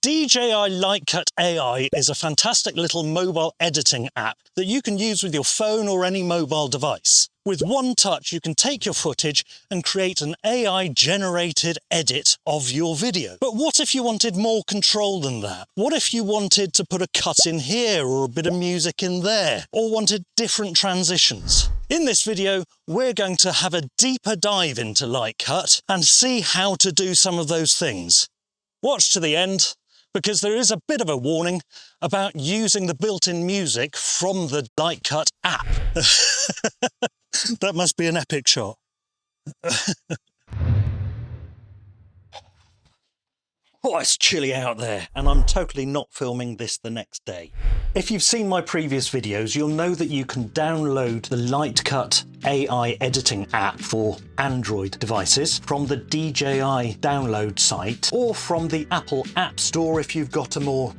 DJI Lightcut AI is a fantastic little mobile editing app that you can use with your phone or any mobile device. With one touch, you can take your footage and create an AI-generated edit of your video. But what if you wanted more control than that? What if you wanted to put a cut in here or a bit of music in there, or wanted different transitions? In this video, we're going to have a deeper dive into Lightcut and see how to do some of those things. Watch to the end, because there is a bit of a warning about using the built-in music from the Lightcut app. That must be an epic shot. Oh, it's chilly out there, and I'm totally not filming this the next day. If you've seen my previous videos, you'll know that you can download the Lightcut AI editing app for Android devices from the DJI download site, or from the Apple App Store if you've got a more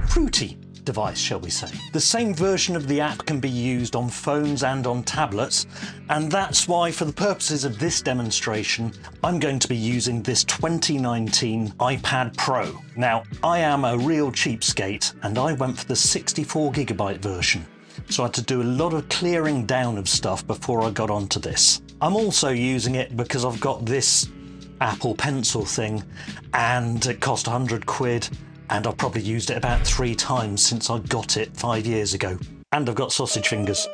fruity device, shall we say. The same version of the app can be used on phones and on tablets, and that's why, for the purposes of this demonstration, I'm going to be using this 2019 iPad Pro. Now, I am a real cheapskate, and I went for the 64GB version, so I had to do a lot of clearing down of stuff before I got onto this. I'm also using it because I've got this Apple Pencil thing, and it cost 100 quid, and I've probably used it about 3 times since I got it 5 years ago. And I've got sausage fingers.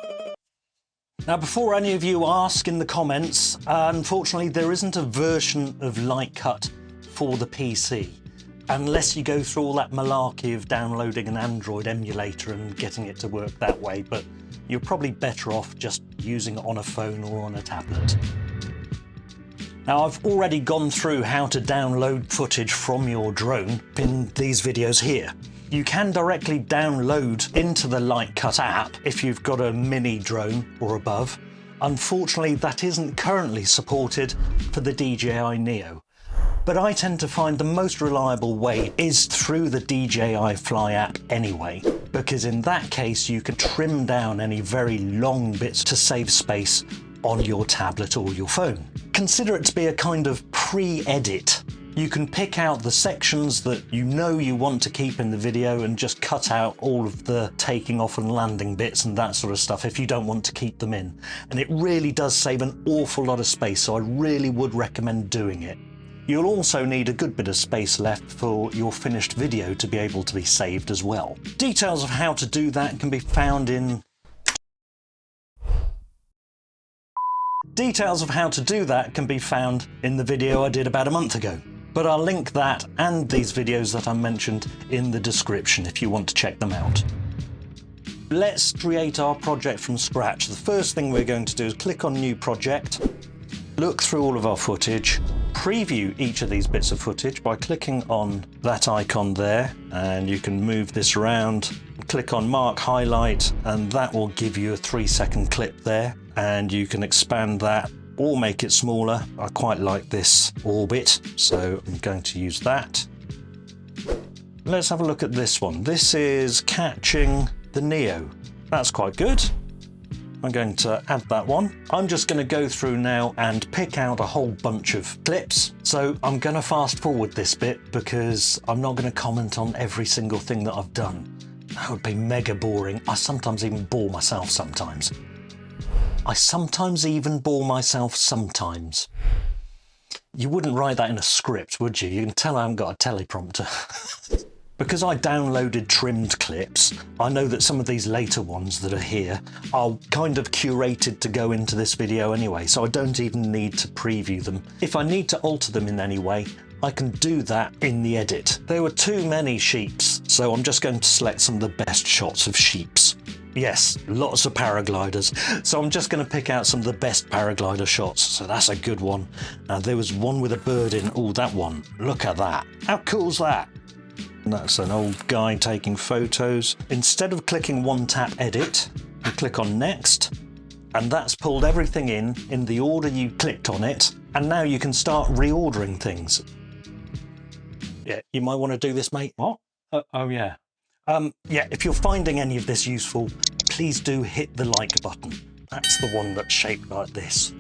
Now, before any of you ask in the comments, unfortunately there isn't a version of Lightcut for the PC, unless you go through all that malarkey of downloading an Android emulator and getting it to work that way, but you're probably better off just using it on a phone or on a tablet. Now, I've already gone through how to download footage from your drone in these videos here. You can directly download into the Lightcut app if you've got a mini drone or above. Unfortunately, that isn't currently supported for the DJI Neo. But I tend to find the most reliable way is through the DJI Fly app anyway, because in that case you can trim down any very long bits to save space on your tablet or your phone. Consider it to be a kind of pre-edit. You can pick out the sections that you know you want to keep in the video and just cut out all of the taking off and landing bits and that sort of stuff if you don't want to keep them in. And it really does save an awful lot of space, so I really would recommend doing it. You'll also need a good bit of space left for your finished video to be able to be saved as well. Details of how to do that can be found in the video I did about a month ago. But I'll link that and these videos that I mentioned in the description if you want to check them out. Let's create our project from scratch. The first thing we're going to do is click on New Project, look through all of our footage, preview each of these bits of footage by clicking on that icon there, and you can move this around, click on Mark Highlight, and that will give you a 3-second clip there, and you can expand that or make it smaller. I quite like this orbit, so I'm going to use that. Let's have a look at this one. This is catching the Neo. That's quite good. I'm going to add that one. I'm just going to go through now and pick out a whole bunch of clips. So I'm going to fast forward this bit because I'm not going to comment on every single thing that I've done. That would be mega boring. I sometimes even bore myself sometimes. You wouldn't write that in a script, would you? You can tell I haven't got a teleprompter. Because I downloaded trimmed clips, I know that some of these later ones that are here are kind of curated to go into this video anyway, so I don't even need to preview them. If I need to alter them in any way, I can do that in the edit. There were too many sheeps, so I'm just going to select some of the best shots of sheeps. Yes, lots of paragliders. So I'm just going to pick out some of the best paraglider shots. So that's a good one. Now there was one with a bird in. Oh, that one. Look at that. How cool's that? And that's an old guy taking photos. Instead of clicking one tap edit, you click on next, and that's pulled everything in the order you clicked on it. And now you can start reordering things. Yeah, you might want to do this, mate. What? Oh yeah. Yeah, if you're finding any of this useful, please do hit the like button. That's the one that's shaped like this.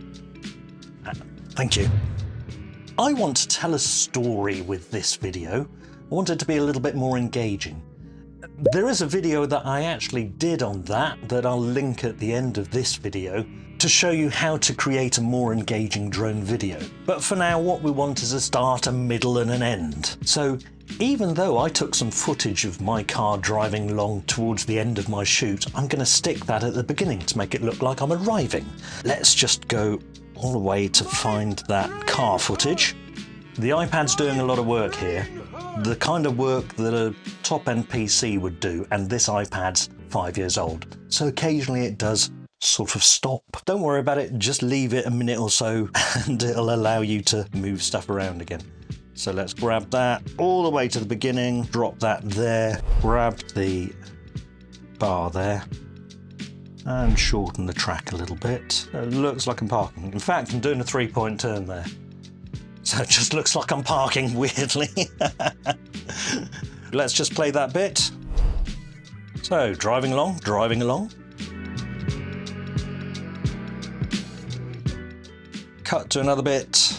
Thank you. I want to tell a story with this video, I want it to be a little bit more engaging. There is a video that I actually did on that I'll link at the end of this video to show you how to create a more engaging drone video. But for now, what we want is a start, a middle and an end. So even though I took some footage of my car driving along towards the end of my shoot, I'm going to stick that at the beginning to make it look like I'm arriving. Let's just go all the way to find that car footage. The iPad's doing a lot of work here. The kind of work that a top-end PC would do, and this iPad's 5 years old. So occasionally it does sort of stop. Don't worry about it, just leave it a minute or so and it'll allow you to move stuff around again. So let's grab that all the way to the beginning, drop that there, grab the bar there, and shorten the track a little bit. It looks like I'm parking. In fact, I'm doing a 3-point turn there. So it just looks like I'm parking weirdly. Let's just play that bit. So driving along, driving along. Cut to another bit.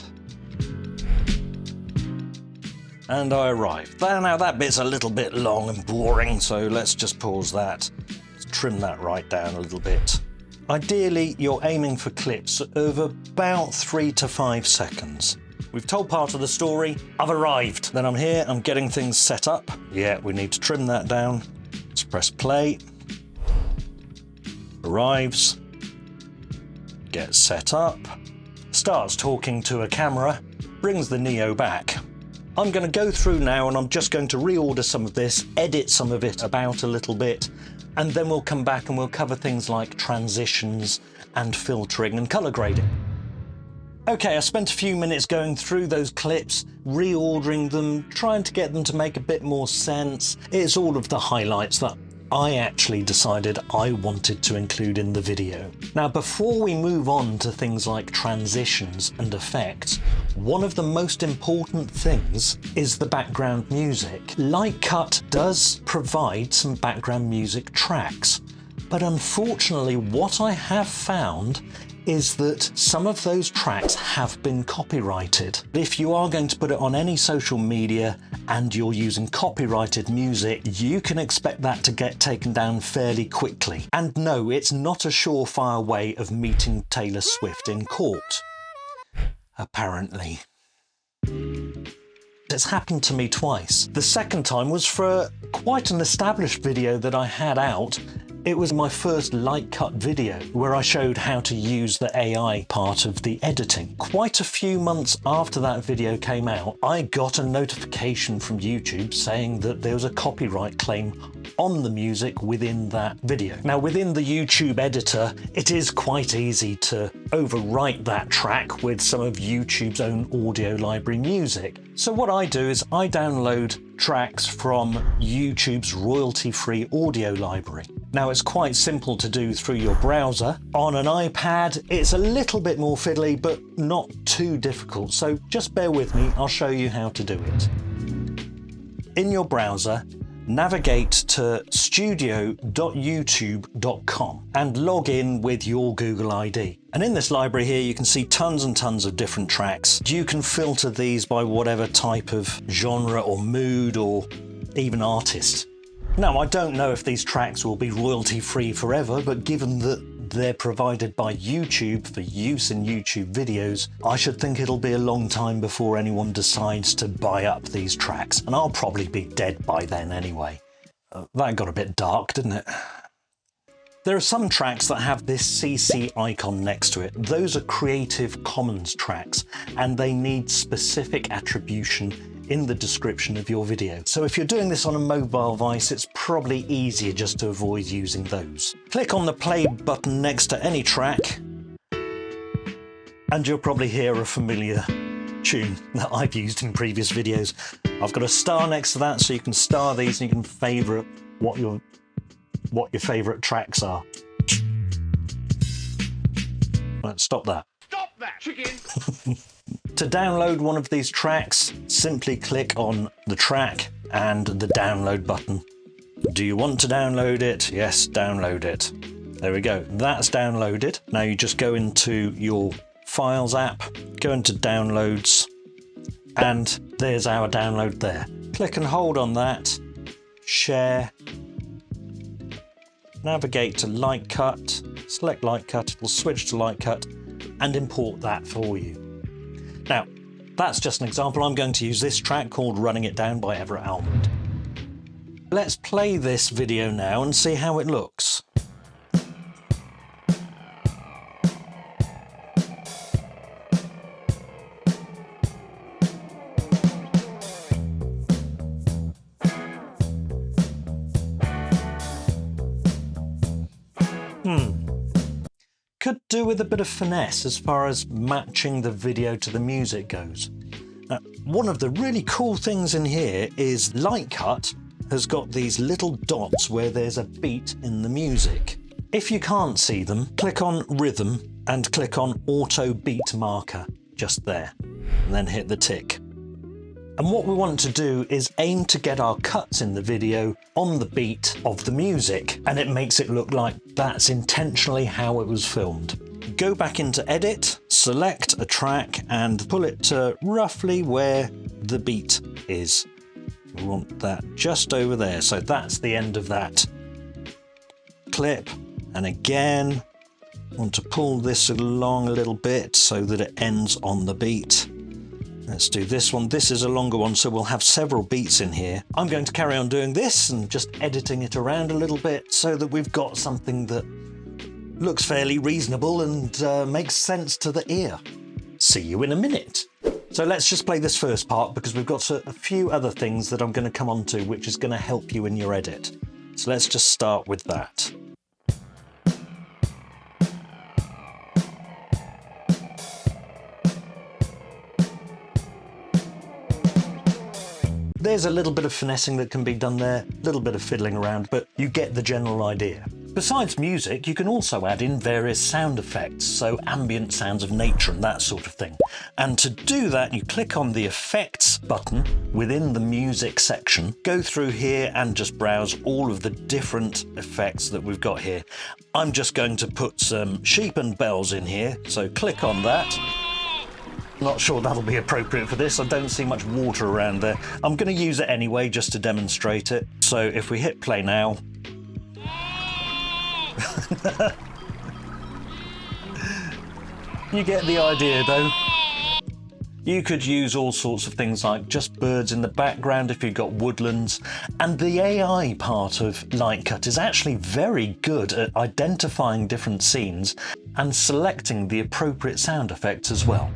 And I arrived. Now that bit's a little bit long and boring, so let's just pause that. Let's trim that right down a little bit. Ideally, you're aiming for clips of about 3 to 5 seconds. We've told part of the story. I've arrived. Then I'm here, I'm getting things set up. Yeah, we need to trim that down. Let's press play. Arrives. Gets set up. Starts talking to a camera. Brings the Neo back. I'm going to go through now and I'm just going to reorder some of this, edit some of it about a little bit, and then we'll come back and we'll cover things like transitions and filtering and color grading. Okay, I spent a few minutes going through those clips, reordering them, trying to get them to make a bit more sense. It's all of the highlights that I actually decided I wanted to include in the video. Now, before we move on to things like transitions and effects, one of the most important things is the background music. Lightcut does provide some background music tracks, but unfortunately what I have found is that some of those tracks have been copyrighted. If you are going to put it on any social media and you're using copyrighted music, you can expect that to get taken down fairly quickly. And no, it's not a surefire way of meeting Taylor Swift in court. Apparently. It's happened to me twice. The second time was for quite an established video that I had out. It was my first Lightcut video where I showed how to use the AI part of the editing. Quite a few months after that video came out, I got a notification from YouTube saying that there was a copyright claim on the music within that video. Now, within the YouTube editor, it is quite easy to overwrite that track with some of YouTube's own audio library music. So what I do is I download tracks from YouTube's royalty-free audio library. Now, it's quite simple to do through your browser. On an iPad, it's a little bit more fiddly, but not too difficult. So just bear with me, I'll show you how to do it. In your browser, navigate to studio.youtube.com and log in with your Google ID. And in this library here, you can see tons and tons of different tracks. You can filter these by whatever type of genre or mood or even artist. Now, I don't know if these tracks will be royalty-free forever, but given that they're provided by YouTube for use in YouTube videos, I should think it'll be a long time before anyone decides to buy up these tracks, and I'll probably be dead by then anyway. That got a bit dark, didn't it? There are some tracks that have this CC icon next to it. Those are Creative Commons tracks, and they need specific attribution in the description of your video. So if you're doing this on a mobile device, it's probably easier just to avoid using those. Click on the play button next to any track, and you'll probably hear a familiar tune that I've used in previous videos. I've got a star next to that, so you can star these and you can favourite what your favourite tracks are. Let's stop that. Stop that, chicken! To download one of these tracks, simply click on the track and the download button. Do you want to download it? Yes, download it. There we go, that's downloaded. Now you just go into your Files app, go into Downloads, and there's our download there. click and hold on that, share, navigate to Lightcut, select Lightcut, it will switch to Lightcut and import that for you. Now, that's just an example. I'm going to use this track called Running It Down by Everett Almond. Let's play this video now and see how it looks. Could do with a bit of finesse as far as matching the video to the music goes. Now, one of the really cool things in here is Lightcut has got these little dots where there's a beat in the music. If you can't see them, click on Rhythm and click on Auto Beat Marker just there, and then hit the tick. And what we want to do is aim to get our cuts in the video on the beat of the music, and it makes it look like that's intentionally how it was filmed. Go back into Edit, select a track and pull it to roughly where the beat is. We want that just over there, so that's the end of that clip. And again, want to pull this along a little bit so that it ends on the beat. Let's do this one. This is a longer one, so we'll have several beats in here. I'm going to carry on doing this and just editing it around a little bit so that we've got something that looks fairly reasonable and makes sense to the ear. See you in a minute. So let's just play this first part because we've got a few other things that I'm going to come on to which is going to help you in your edit. So let's just start with that. There's a little bit of finessing that can be done there, a little bit of fiddling around, but you get the general idea. Besides music, you can also add in various sound effects, so ambient sounds of nature and that sort of thing. And to do that, you click on the Effects button within the Music section, go through here and just browse all of the different effects that we've got here. I'm just going to put some sheep and bells in here, so click on that. Not sure that'll be appropriate for this. I don't see much water around there. I'm going to use it anyway just to demonstrate it. So if we hit play now. You get the idea though. You could use all sorts of things like just birds in the background if you've got woodlands. And the AI part of Lightcut is actually very good at identifying different scenes and selecting the appropriate sound effects as well.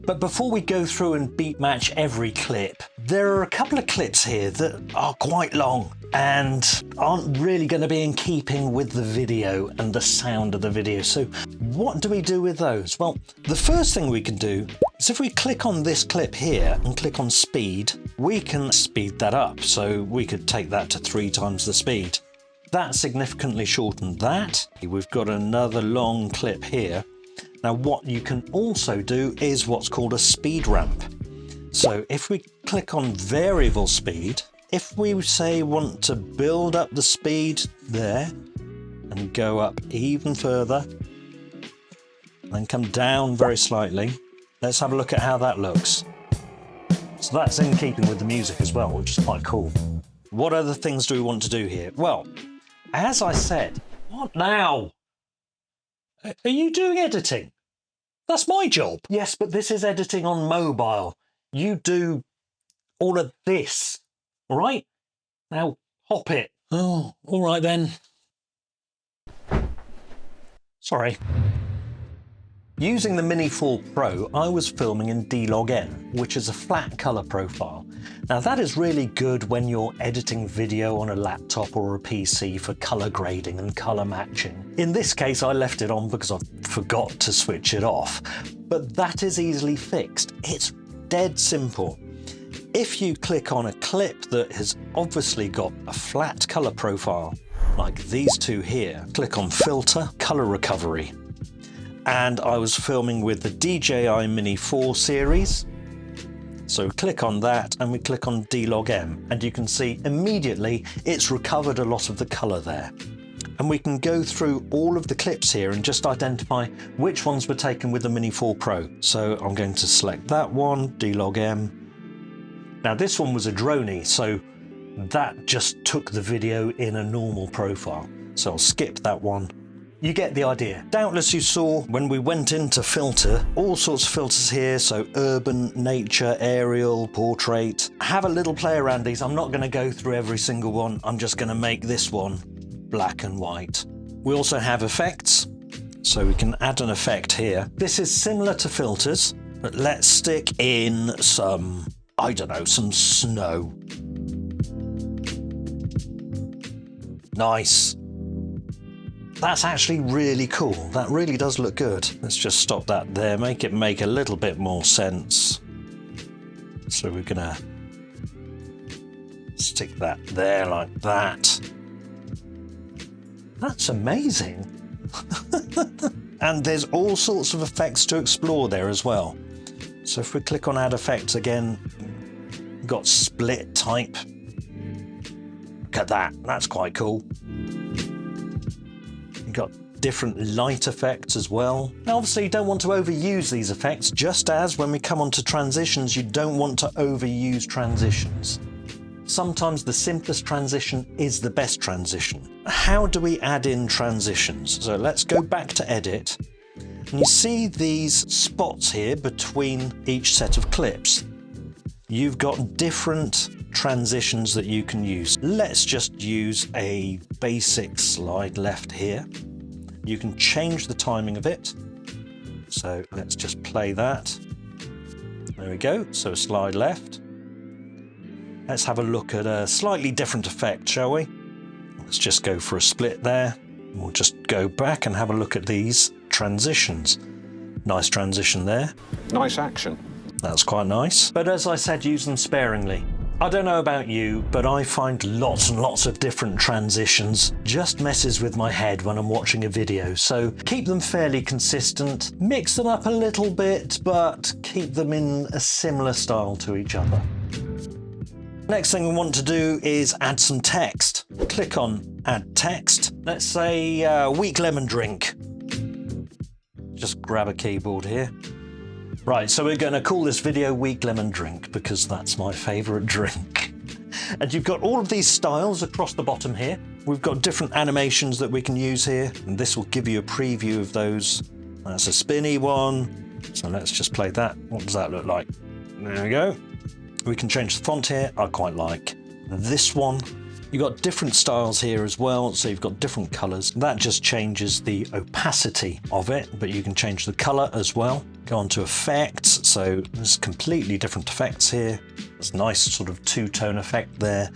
But before we go through and beat match every clip, there are a couple of clips here that are quite long and aren't really going to be in keeping with the video and the sound of the video. So what do we do with those? Well, the first thing we can do is if we click on this clip here and click on speed, we can speed that up. So we could take that to 3 times the speed. That significantly shortened that. We've got another long clip here. Now what you can also do is what's called a speed ramp. So if we click on variable speed, if we say want to build up the speed there and go up even further, then come down very slightly, let's have a look at how that looks. So that's in keeping with the music as well, which is quite cool. What other things do we want to do here? Well, as I said, what now? Are you doing editing? That's my job. Yes, but this is editing on mobile. You do all of this, all right? Now, hop it. Oh, all right then. Sorry. Using the Mini 4 Pro, I was filming in D-Log-N, which is a flat color profile. Now that is really good when you're editing video on a laptop or a PC for color grading and color matching. In this case, I left it on because I forgot to switch it off, but that is easily fixed. It's dead simple. If you click on a clip that has obviously got a flat color profile, like these two here, click on Filter, Color Recovery. And I was filming with the DJI Mini 4 series. So click on that and we click on D-Log-M and you can see immediately it's recovered a lot of the color there. And we can go through all of the clips here and just identify which ones were taken with the Mini 4 Pro. So I'm going to select that one, D-Log-M, Now this one was a droney, so that just took the video in a normal profile. So I'll skip that one. You get the idea. Doubtless you saw when we went into filter, all sorts of filters here. So urban, nature, aerial, portrait. Have a little play around these. I'm not going to go through every single one. I'm just going to make this one black and white. We also have effects. So we can add an effect here. This is similar to filters, but let's stick in some, I don't know, some snow. Nice. That's actually really cool. That really does look good. Let's just stop that there, make it make a little bit more sense. So we're gonna stick that there like that. That's amazing. And there's all sorts of effects to explore there as well. So if we click on add effects again, we've got split type. Look at that, that's quite cool. You've got different light effects as well. Now obviously you don't want to overuse these effects, just as when we come onto transitions, you don't want to overuse transitions. Sometimes the simplest transition is the best transition. How do we add in transitions? So let's go back to edit. And you see these spots here between each set of clips. You've got different transitions that you can use. Let's just use a basic slide left here. You can change the timing of it. So let's just play that. There we go. So slide left. Let's have a look at a slightly different effect, shall we? Let's just go for a split there. We'll just go back and have a look at these transitions. Nice transition there. Nice action. That's quite nice. But as I said, use them sparingly. I don't know about you, but I find lots and lots of different transitions just messes with my head when I'm watching a video. So keep them fairly consistent, mix them up a little bit, but keep them in a similar style to each other. Next thing we want to do is add some text. Click on add text. Let's say weak lemon drink. Just grab a keyboard here. Right, so we're going to call this video Weak Lemon Drink because that's my favourite drink. And you've got all of these styles across the bottom here. We've got different animations that we can use here, and this will give you a preview of those. That's a spinny one. So let's just play that. What does that look like? There we go. We can change the font here. I quite like this one. You've got different styles here as well, so you've got different colours. That just changes the opacity of it, but you can change the colour as well. Go on to effects, so there's completely different effects here. There's a nice sort of two-tone effect there.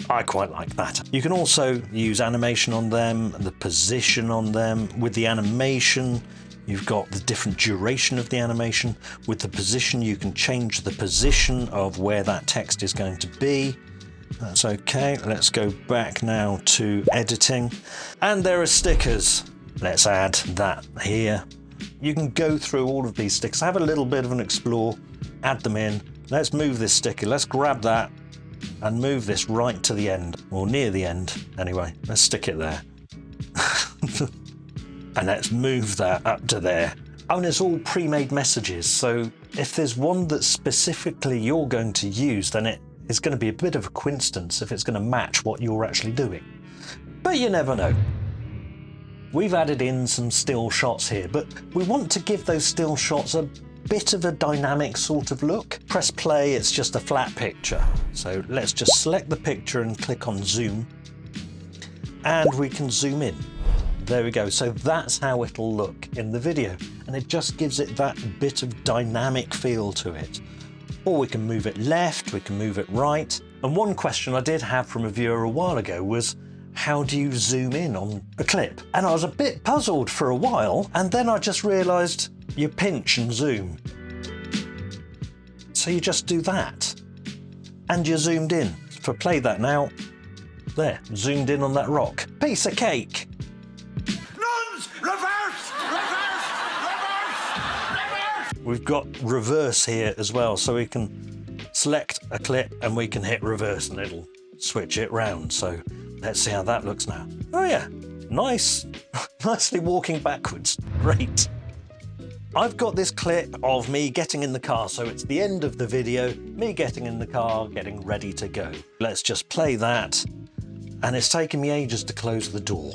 I quite like that. You can also use animation on them, the position on them. With the animation, you've got the different duration of the animation. With the position, you can change the position of where that text is going to be. That's okay. Let's go back now to editing. And there are stickers. Let's add that here. You can go through all of these stickers, have a little bit of an explore, add them in. Let's move this sticker. Let's grab that and move this right to the end, or near the end. Anyway, let's stick it there. And let's move that up to there. Oh, and it's all pre-made messages. So if there's one that specifically you're going to use, then it's going to be a bit of a coincidence if it's going to match what you're actually doing. But you never know. We've added in some still shots here, but we want to give those still shots a bit of a dynamic sort of look. Press play, it's just a flat picture. So let's just select the picture and click on zoom. And we can zoom in. There we go. So that's how it'll look in the video. And it just gives it that bit of dynamic feel to it. Or we can move it left, we can move it right. And one question I did have from a viewer a while ago was, how do you zoom in on a clip? And I was a bit puzzled for a while, and then I just realised you pinch and zoom. So you just do that. And you're zoomed in. If I play that now, there, zoomed in on that rock. Piece of cake. Nuns! Reverse! Reverse! Reverse! Reverse! We've got reverse here as well, so we can select a clip and we can hit reverse and it'll switch it round. So let's see how that looks now. Oh yeah, nice. Nicely walking backwards. Great. I've got this clip of me getting in the car, so it's the end of the video, me getting in the car, getting ready to go. Let's just play that, and it's taken me ages to close the door.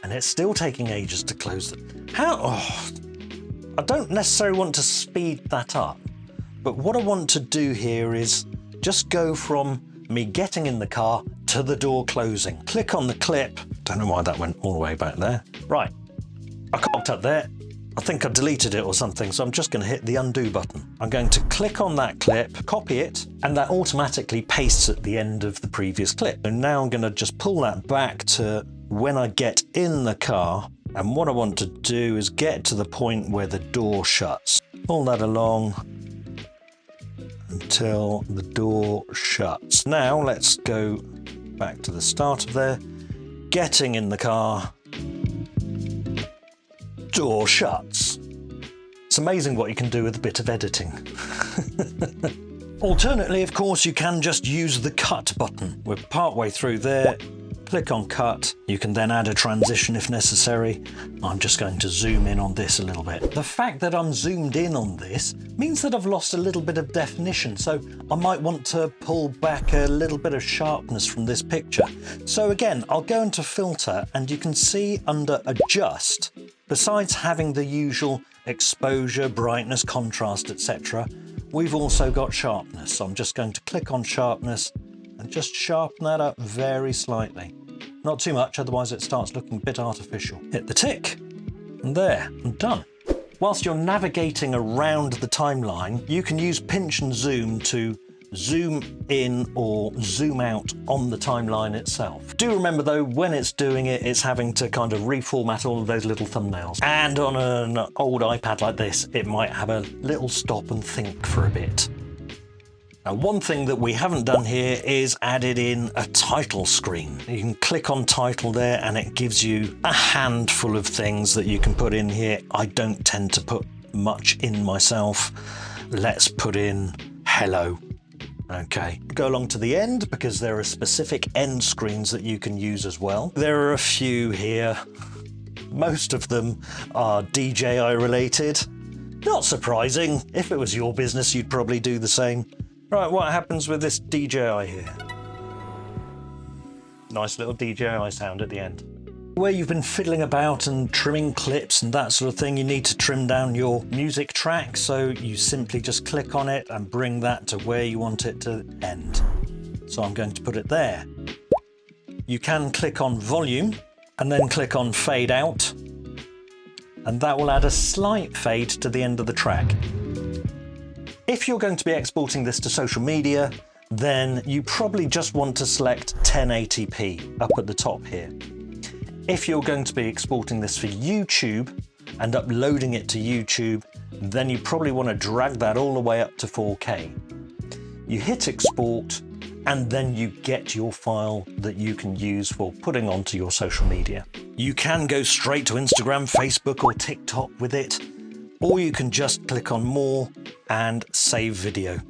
And it's still taking ages to close it. I don't necessarily want to speed that up, but what I want to do here is just go from me getting in the car to the door closing. Click on the clip. Don't know why that went all the way back there. Right, I cocked up there. I think I deleted it or something, so I'm just going to hit the undo button. I'm going to click on that clip, copy it, and that automatically pastes at the end of the previous clip. And now I'm going to just pull that back to when I get in the car, and what I want to do is get to the point where the door shuts. Pull that along until the door shuts. Now let's go back to the start of there. Getting in the car, door shuts. It's amazing what you can do with a bit of editing. Alternately, of course, you can just use the cut button. We're partway through there. Click on cut. You can then add a transition if necessary. I'm just going to zoom in on this a little bit. The fact that I'm zoomed in on this means that I've lost a little bit of definition, so I might want to pull back a little bit of sharpness from this picture. So again, I'll go into filter, and you can see under adjust, besides having the usual exposure, brightness, contrast, etc., we've also got sharpness. So I'm just going to click on sharpness and just sharpen that up very slightly. Not too much, otherwise it starts looking a bit artificial. Hit the tick, and there, I'm done. Whilst you're navigating around the timeline, you can use pinch and zoom to zoom in or zoom out on the timeline itself. Do remember though, when it's doing it, it's having to kind of reformat all of those little thumbnails. And on an old iPad like this, it might have a little stop and think for a bit. Now, one thing that we haven't done here is added in a title screen. You can click on title there and it gives you a handful of things that you can put in here. I don't tend to put much in myself. Let's put in hello. Okay, go along to the end because there are specific end screens that you can use as well. There are a few here. Most of them are DJI related. Not surprising. If it was your business, you'd probably do the same. Right, what happens with this DJI here? Nice little DJI sound at the end. Where you've been fiddling about and trimming clips and that sort of thing, you need to trim down your music track, so you simply just click on it and bring that to where you want it to end. So I'm going to put it there. You can click on volume and then click on fade out, and that will add a slight fade to the end of the track. If you're going to be exporting this to social media, then you probably just want to select 1080p up at the top here. If you're going to be exporting this for YouTube and uploading it to YouTube, then you probably want to drag that all the way up to 4K. You hit export, and then you get your file that you can use for putting onto your social media. You can go straight to Instagram, Facebook, or TikTok with it, or you can just click on more and save video.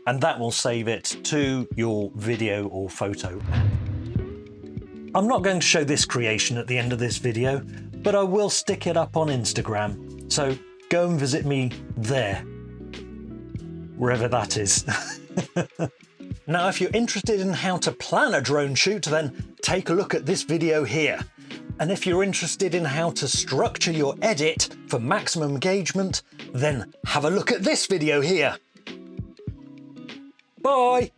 And that will save it to your video or photo app. I'm not going to show this creation at the end of this video, but I will stick it up on Instagram. So go and visit me there, wherever that is. Now, if you're interested in how to plan a drone shoot, then take a look at this video here. And if you're interested in how to structure your edit for maximum engagement, then have a look at this video here. Bye!